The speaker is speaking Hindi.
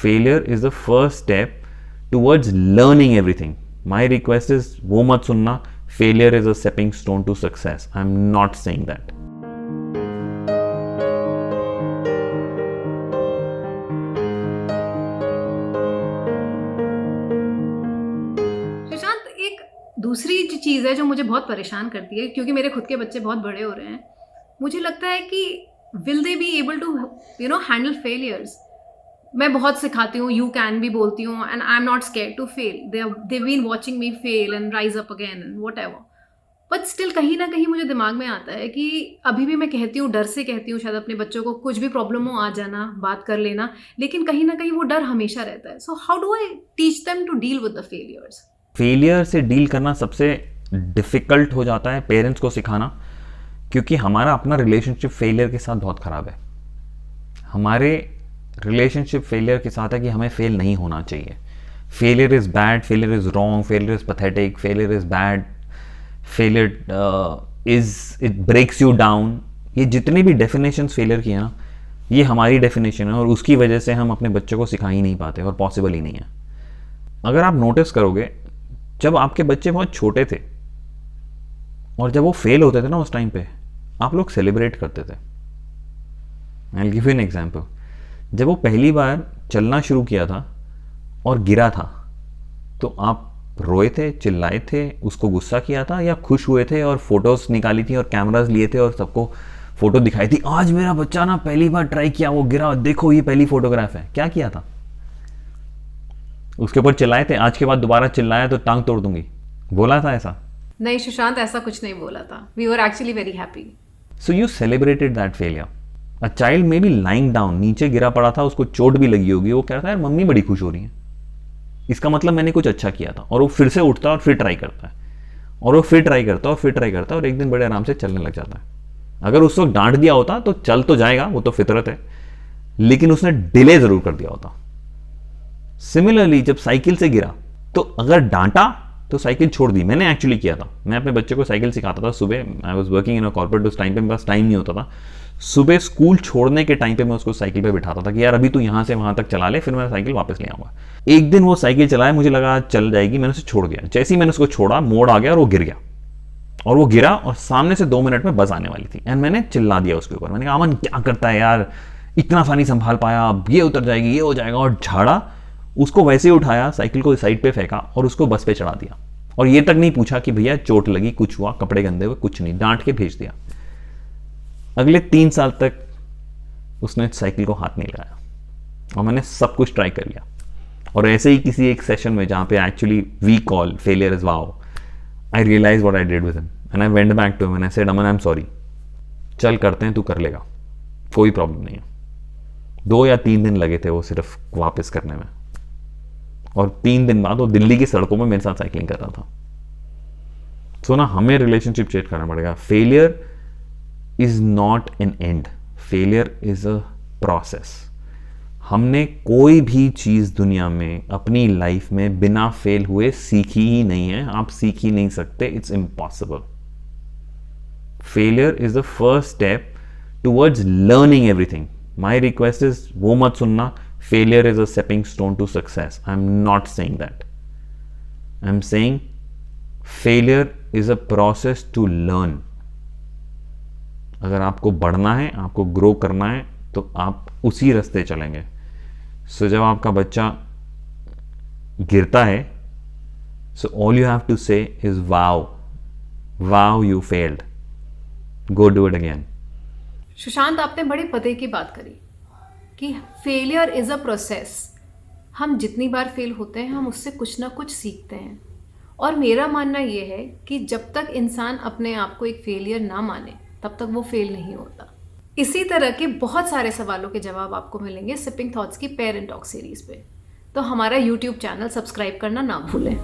Failure is the first step towards learning everything. My request is वो मत सुनना, failure is a stepping stone to success. I am not saying that. दूसरी चीज़ है जो मुझे बहुत परेशान करती है, क्योंकि मेरे खुद के बच्चे बहुत बड़े हो रहे हैं, मुझे लगता है कि will they be able to handle failures. मैं बहुत सिखाती हूँ, यू कैन भी बोलती हूँ, and I am not scared to fail. They been watching me fail and rise up again and whatever. But still कहीं ना कहीं मुझे दिमाग में आता है कि अभी भी मैं कहती हूँ, डर से कहती हूँ, शायद अपने बच्चों को कुछ भी प्रॉब्लम हो आ जाना, बात कर लेना, लेकिन कहीं ना कहीं वो डर हमेशा रहता है. So how do I teach them to deal with the failures? Failure से डील करना सबसे डिफ़िकल्ट हो जाता है पेरेंट्स को सिखाना, क्योंकि हमारा अपना रिलेशनशिप फेलियर के साथ बहुत ख़राब है. हमारे रिलेशनशिप फेलियर के साथ है कि हमें फेल नहीं होना चाहिए. Failure is bad, failure is wrong, failure is pathetic, failure is bad, failure it breaks you down. ये जितनी भी डेफिनेशंस फेलियर की हैं ना, ये हमारी डेफिनेशन है, और उसकी वजह से हम अपने बच्चों को सिखा ही नहीं पाते, और पॉसिबल ही नहीं है. अगर आप नोटिस करोगे, जब आपके बच्चे बहुत छोटे थे और जब वो फेल होते थे ना, उस टाइम पे आप लोग सेलिब्रेट करते थे. I will give you an example. जब वो पहली बार चलना शुरू किया था और गिरा था, तो आप रोए थे, चिल्लाए थे, उसको गुस्सा किया था, या खुश हुए थे और फोटोज निकाली थी और कैमराज लिए थे और सबको फोटो दिखाई थी, आज मेरा बच्चा ना पहली बार ट्राई किया, वो गिरा, देखो ये पहली फोटोग्राफ है. क्या किया था? उसके ऊपर चिल्लाए थे, आज के बाद दोबारा चिल्लाया तो टांग तोड़ दूंगी, बोला था ऐसा? नहीं सुशांत, ऐसा कुछ नहीं बोला था. We were actually very happy. So you celebrated that failure. A child may be lying down, नीचे गिरा पड़ा था, उसको चोट भी लगी होगी, वो कह रहा था यार मम्मी बड़ी खुश हो रही है, इसका मतलब मैंने कुछ अच्छा किया था. और वो फिर से उठता है और फिर ट्राई करता है, और वो फिर ट्राई करता है और फिर ट्राई करता है, और एक दिन बड़े आराम से चलने लग जाता है. अगर उस वक्त डांट दिया होता तो चल तो जाएगा, वो तो फितरत है, लेकिन उसने डिले जरूर कर दिया होता. सिमिलरली जब साइकिल से गिरा, तो अगर डांटा तो साइकिल छोड़ दी. मैंने एक्चुअली किया था, मैं अपने बच्चे को साइकिल सिखाता था सुबह. I was working in a corporate, उस टाइम पे मेरे पास टाइम नहीं होता था. सुबह स्कूल छोड़ने के टाइम पे मैं उसको साइकिल पे बिठाता था कि यार अभी तू यहाँ से वहाँ तक चला ले, फिर मैं साइकिल वापस ले आऊँगा. एक दिन वो साइकिल चलाया, मुझे लगा चल जाएगी, मैंने उसे छोड़ दिया. जैसे ही मैंने उसको छोड़ा, मोड़ आ गया और वो गिर गया, और वो गिरा और सामने से 2 मिनट में बस आने वाली थी, एंड मैंने चिल्ला दिया उसके ऊपर. मैंने कहा अमन क्या करता है यार, इतना सा नहीं संभाल पाया, अब ये उतर जाएगी, ये हो जाएगा, और झाड़ा. उसको वैसे ही उठाया, साइकिल को साइड पे फेंका और उसको बस पे चढ़ा दिया. और ये तक नहीं पूछा कि भैया चोट लगी, कुछ हुआ, कपड़े गंदे हुए, कुछ नहीं, डांट के भेज दिया. अगले 3 साल तक उसने साइकिल को हाथ नहीं लगाया, और मैंने सब कुछ ट्राई कर लिया. और ऐसे ही किसी एक सेशन में जहाँ पे actually we call failure is wow, I realise what I did with him, and I went back to him and I said Aman I am sorry, चल करते हैं, तू कर लेगा, कोई प्रॉब्लम नहीं है. 2 या 3 दिन लगे थे वो सिर्फ वापस करने में, और 3 दिन बाद वो दिल्ली की सड़कों में मेरे साथ साइकिलिंग कर रहा था. सो ना, हमें रिलेशनशिप चेंज करना पड़ेगा. Failure is not an and, failure is a process. हमने कोई भी चीज़ दुनिया में अपनी लाइफ में बिना फेल हुए सीखी ही नहीं है. आप सीख ही नहीं सकते, it's impossible. Failure is the first step towards learning everything. My request is वो मत सुनना, failure is a stepping stone to success. I'm not saying that. I'm saying failure is a process to learn. अगर आपको बढ़ना है, आपको ग्रो करना है, तो आप उसी रास्ते चलेंगे. सो जब आपका बच्चा गिरता है, so all you have to say is wow you failed, go do it again. Sushant, आपने बड़े पते की बात करी कि फेलियर इज़ अ प्रोसेस. हम जितनी बार फेल होते हैं, हम उससे कुछ ना कुछ सीखते हैं. और मेरा मानना ये है कि जब तक इंसान अपने आप को एक फेलियर ना माने, तब तक वो फेल नहीं होता. इसी तरह के बहुत सारे सवालों के जवाब आपको मिलेंगे सिपिंग थॉट्स की पेरेंट टॉक सीरीज़ पे. तो हमारा यूट्यूब चैनल सब्सक्राइब करना ना भूलें.